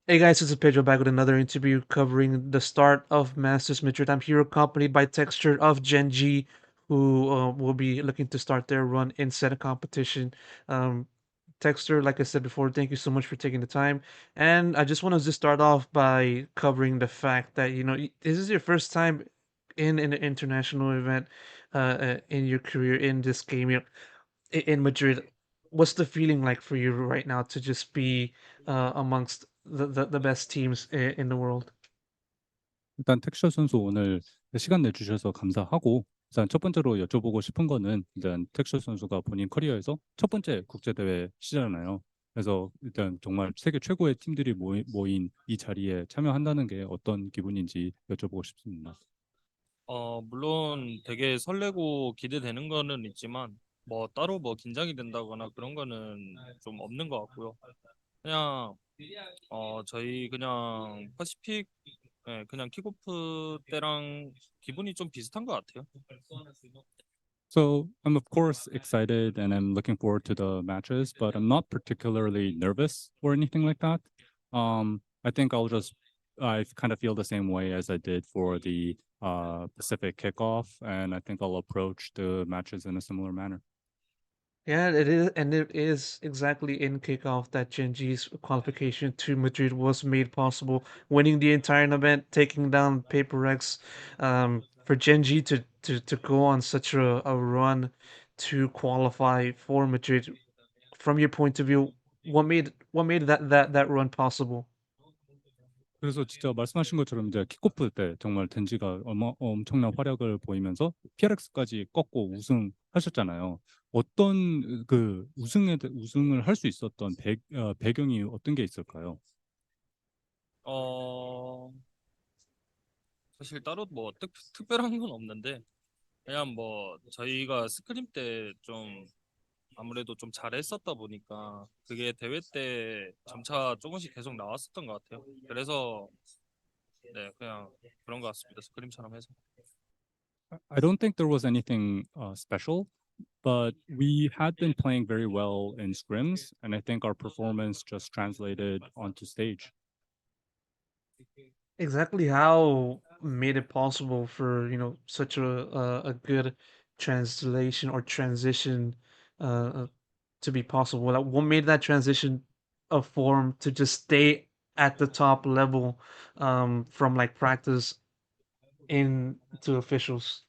Hey guys, this is Pedro back with another interview covering the start of Masters Madrid. I'm here accompanied by Texture of Gen.G, who will be looking to start their run in set competition. Um, Texture, like I said before, thank you so much for taking the time. And I just want to just start off by covering the fact that, this is your first time in an international event in your career in this game in Madrid. What's the feeling like for you right now to just be amongst the best teams in the world? 일단 텍스처 선수 오늘 시간 내주셔서 감사하고 일단 첫 번째로 여쭤보고 싶은 거는 일단 텍스처 선수가 본인 커리어에서 첫 번째 국제대회시잖아요. 그래서 일단 정말 세계 최고의 팀들이 모인 이 자리에 참여한다는 게 어떤 기분인지 여쭤보고 싶습니다. 물론 되게 설레고 기대되는 거는 있지만 뭐 따로 뭐 긴장이 된다거나 그런 거는 좀 없는 것 같고요. 그냥 저희 그냥 퍼시픽 그냥 킥오프 때랑 기분이 좀 비슷한 것 같아요. So I'm of course excited and I'm looking forward to the matches, but I'm not particularly nervous or anything like that. I think I kind of feel the same way as I did for the Pacific kickoff, and I think I'll approach the matches in a similar manner. Yeah, it is, and it is exactly in kickoff that Gen.G's qualification to Madrid was made possible, winning the entire event, taking down Paper X. For Gen.G to go on such a run to qualify for Madrid, from your point of view, what made that run possible? 그래서 진짜 말씀하신 것처럼 이제 킥오프 때 정말 덴지가 엄청난 활약을 보이면서 PRX까지 꺾고 우승하셨잖아요. 어떤 그 우승을 할 수 있었던 배경이 어떤 게 있을까요? 어, 사실 따로 뭐 특별한 건 없는데 그냥 뭐 저희가 스크림 때 좀 아무래도 좀 잘했었다 보니까 그게 대회 때 점차 조금씩 계속 나왔었던 것 같아요. 그래서 네, 그냥 그런 것 같습니다. 스크림처럼 해서. I don't think there was anything special, but we had been playing very well in scrims, and I think our performance just translated onto stage. Exactly how made it possible for such a good translation or transition to be possible? Like, what made that transition of form to just stay at the top level from like practice into officials?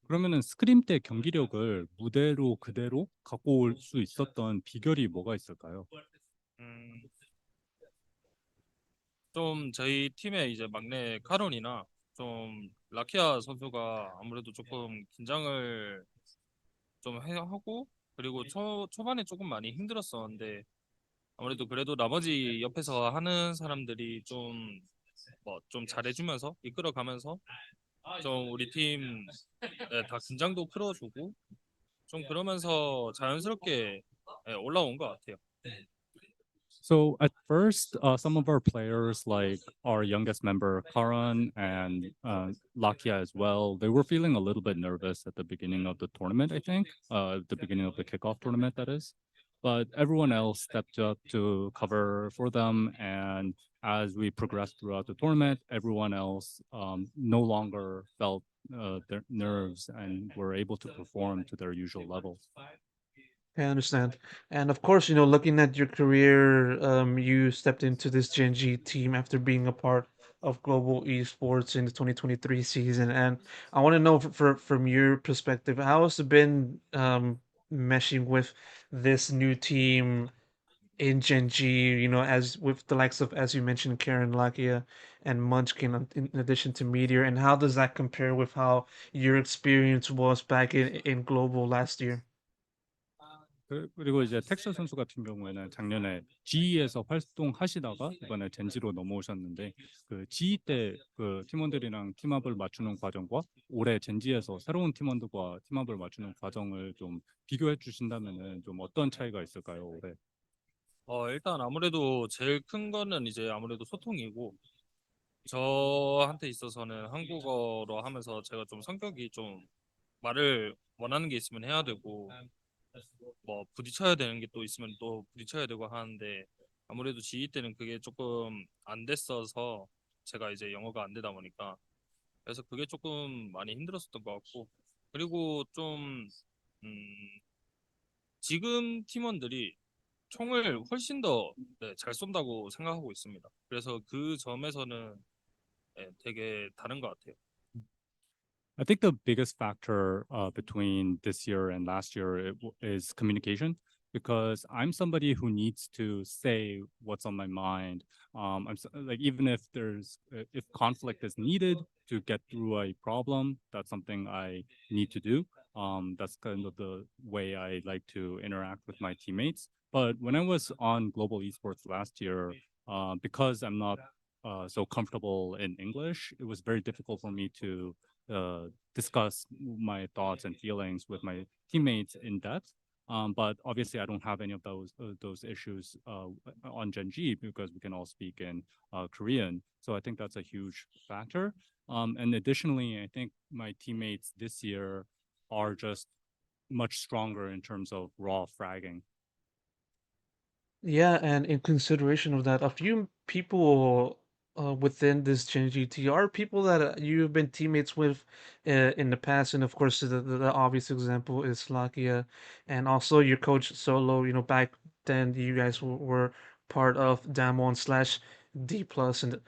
그러면은 스크림 때 경기력을 무대로 그대로 갖고 올 수 있었던 비결이 뭐가 있을까요? 음, 좀 저희 팀의 이제 막내 카론이나 좀 라키아 선수가 아무래도 조금 긴장을 좀 하고 그리고 초반에 조금 많이 힘들었었는데 아무래도 그래도 나머지 옆에서 하는 사람들이 좀 뭐 좀 잘해주면서 이끌어가면서 좀 우리 팀 다 긴장도 풀어주고 좀 그러면서 자연스럽게 올라온 것 같아요. So at first, some of our players, like our youngest member Karan and Lakia as well, they were feeling a little bit nervous at the beginning of the tournament. I think at the beginning of the kickoff tournament, that is. But everyone else stepped up to cover for them, and as we progressed throughout the tournament, everyone else no longer felt their nerves and were able to perform to their usual level. I understand. And of course, looking at your career, you stepped into this Gen.G team after being a part of Global Esports in the 2023 season. And I want to know from your perspective, how has it been meshing with this new team in Gen.G, as with the likes of, as you mentioned, Karon Lakia and Munchkin in addition to Meteor, and how does that compare with how your experience was back in Global last year? 그리고 이제 텍스 선수 같은 경우에는 작년에 G에서 활동하시다가 이번에 젠지로 넘어오셨는데 그 G 때 그 팀원들이랑 팀업을 맞추는 과정과 올해 젠지에서 새로운 팀원들과 팀업을 맞추는 과정을 좀 비교해 주신다면은 좀 어떤 차이가 있을까요, 올해? 일단 아무래도 제일 큰 거는 이제 아무래도 소통이고 저한테 있어서는 한국어로 하면서 제가 좀 성격이 좀 말을 원하는 게 있으면 해야 되고 뭐 부딪혀야 되는 게 또 있으면 또 부딪혀야 되고 하는데 아무래도 G2 때는 그게 조금 안 됐어서 제가 이제 영어가 안 되다 보니까 그래서 그게 조금 많이 힘들었었던 것 같고 그리고 좀 지금 팀원들이 총을 훨씬 더 네, 잘 쏜다고 생각하고 있습니다. 그래서 그 점에서는 네, 되게 다른 것 같아요. I think the biggest factor between this year and last year is communication because I'm somebody who needs to say what's on my mind. Like even if there's if conflict is needed to get through a problem, that's something I need to do. That's kind of the way I like to interact with my teammates. But when I was on Global Esports last year, because I'm not so comfortable in English, it was very difficult for me to discuss my thoughts and feelings with my teammates in depth. But obviously, I don't have any of those issues on Gen.G because we can all speak in Korean. So I think that's a huge factor. And additionally, I think my teammates this year are just much stronger in terms of raw fragging. Yeah, and in consideration of that, a few people within this Gen GT are people that you've been teammates with in the past, and of course, the obvious example is Lakia, and also your coach Solo. You know, back then you guys were part of Damwon slash D plus, and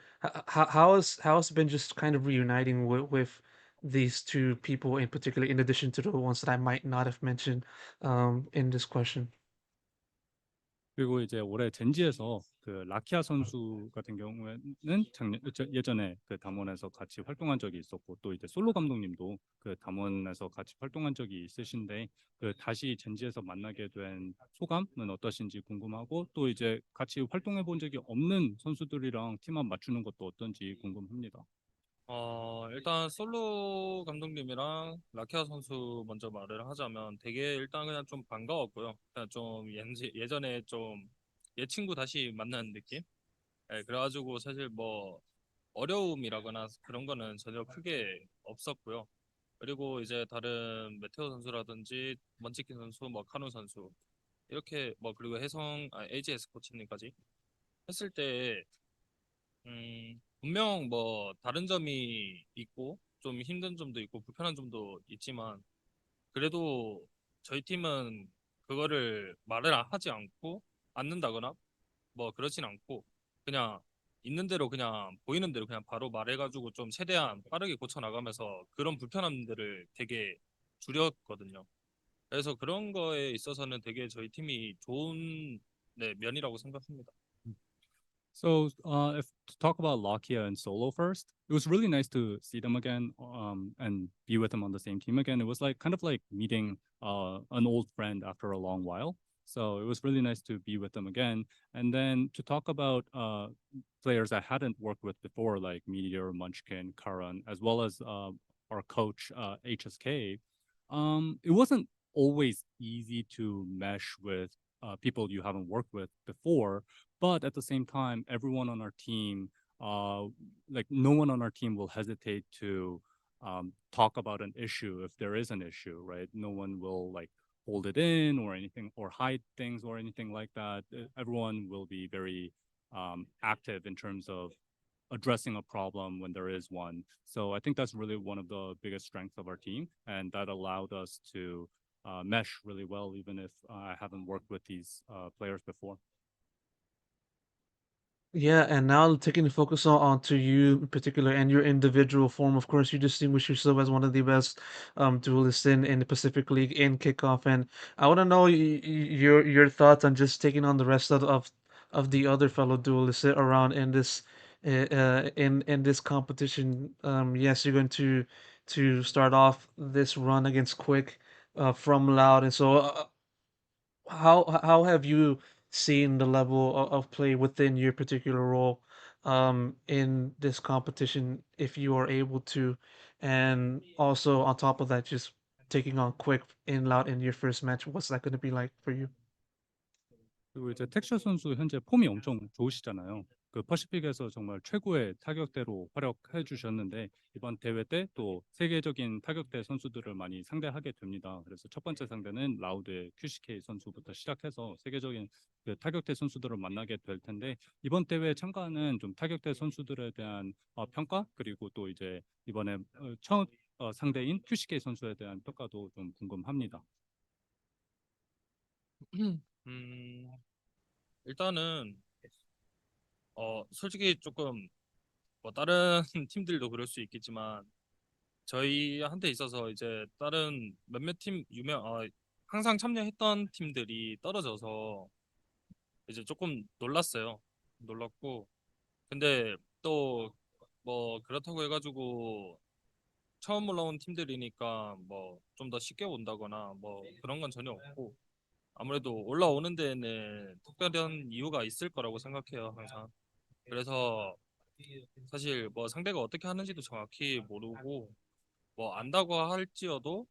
how has it been just kind of reuniting with these two people in particular, in addition to the ones that I might not have mentioned in this question. 그리고 이제 올해 젠지에서 그 라키아 선수 같은 경우에는 예전에 그 담원에서 같이 활동한 적이 있었고 또 이제 솔로 감독님도 그 담원에서 같이 활동한 적이 있으신데 그 다시 젠지에서 만나게 된 소감은 어떠신지 궁금하고 또 이제 같이 활동해 본 적이 없는 선수들이랑 팀업 맞추는 것도 어떤지 궁금합니다. 일단 솔로 감독님이랑 라키아 선수 먼저 말을 하자면 되게 일단 그냥 좀 반가웠고요. 그냥 좀 예전에 좀 옛 친구 다시 만나는 느낌? 네, 그래가지고 사실 뭐 어려움이라거나 그런 거는 전혀 크게 없었고요. 그리고 이제 다른 메테오 선수라든지 먼치킨 선수, 뭐 카누 선수 이렇게 뭐 그리고 AGS 코치님까지 했을 때 분명 뭐 다른 점이 있고 좀 힘든 점도 있고 불편한 점도 있지만 그래도 저희 팀은 그거를 말을 하지 않고 않는다거나 뭐 그렇진 않고 그냥 있는 대로 그냥 보이는 대로 그냥 바로 말해가지고 좀 최대한 빠르게 고쳐 나가면서 그런 불편함들을 되게 줄였거든요. 그래서 그런 거에 있어서는 되게 저희 팀이 좋은 네, 면이라고 생각합니다. So, if to talk about Lakia and Solo first, it was really nice to see them again, and be with them on the same team again. It was like kind of like meeting an old friend after a long while. So it was really nice to be with them again. And then to talk about players I hadn't worked with before, like Meteor, Munchkin, Karan, as well as our coach HSK. It wasn't always easy to mesh with people you haven't worked with before, but at the same time, everyone on our team, like no one on our team will hesitate to talk about an issue if there is an issue, right? No one will like hold it in or anything or hide things or anything like that. Everyone will be very active in terms of addressing a problem when there is one. So I think that's really one of the biggest strengths of our team, and that allowed us to mesh really well, even if I haven't worked with these players before. Yeah, and now taking the focus on to you in particular and your individual form. Of course, you distinguish yourself as one of the best duelists in the Pacific League in kickoff, and I want to know your thoughts on just taking on the rest of the other fellow duelists around in this in this competition. Yes, you're going to start off this run against Quick from Loud, and so how have you seen the level of play within your particular role in this competition if you are able to, and also on top of that just taking on Quick in Loud in your first match, what's that going to be like for you? 그리고 이제 텍처 선수 현재 폼이 엄청 좋으시잖아요. 그 퍼시픽에서 정말 최고의 타격대로 활약해 주셨는데 이번 대회 때 또 세계적인 타격대 선수들을 많이 상대하게 됩니다. 그래서 첫 번째 상대는 라우드의 QCK 선수부터 시작해서 세계적인 그 타격대 선수들을 만나게 될 텐데 이번 대회에 참가하는 좀 타격대 선수들에 대한 평가 그리고 또 이제 이번에 첫 상대인 QCK 선수에 대한 평가도 좀 궁금합니다. 음, 일단은 솔직히 조금 뭐 다른 팀들도 그럴 수 있겠지만 저희한테 있어서 이제 다른 몇몇 팀 항상 참여했던 팀들이 떨어져서 이제 조금 놀랐어요. 놀랐고 근데 또 뭐 그렇다고 해가지고 처음 올라온 팀들이니까 뭐 좀 더 쉽게 온다거나 뭐 그런 건 전혀 없고 아무래도 올라오는 데에는 특별한 이유가 있을 거라고 생각해요, 항상. 그래서 사실 뭐 상대가 어떻게 하는지도 정확히 모르고 뭐 안다고 할지어도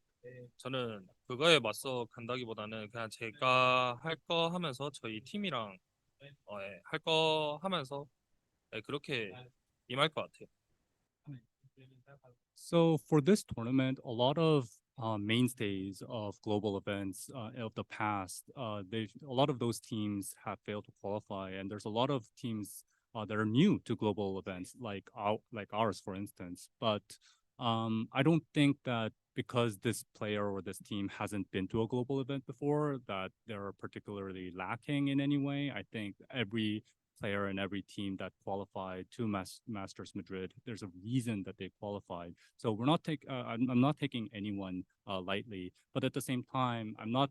저는 그거에 맞서 간다기보다는 그냥 제가 할 거 하면서 저희 팀이랑 할 거 하면서 그렇게 임할 것 같아요. So for this tournament, a lot of mainstays of global events of the past, a lot of those teams have failed to qualify, and there's a lot of teams that are new to global events, like ours, for instance. But I don't think that because this player or this team hasn't been to a global event before, that they're particularly lacking in any way. I think every player and every team that qualified to Masters Madrid, there's a reason that they qualified. So I'm not taking anyone lightly, but at the same time, I'm not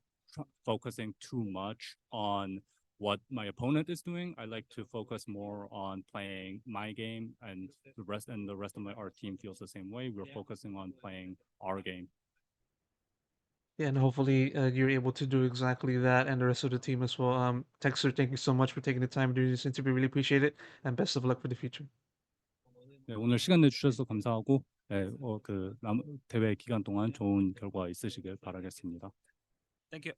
focusing too much on what my opponent is doing. I like to focus more on playing my game, and the rest of our team feels the same way. We're focusing on playing our game. Yeah, and hopefully you're able to do exactly that, and the rest of the team as well. Texter, thank you so much for taking the time to do this interview. Really appreciate it, and best of luck for the future. 네, 오늘 시간 내주셔서 감사하고 대회 기간 동안 좋은 결과 있으시길 바라겠습니다. 땡큐.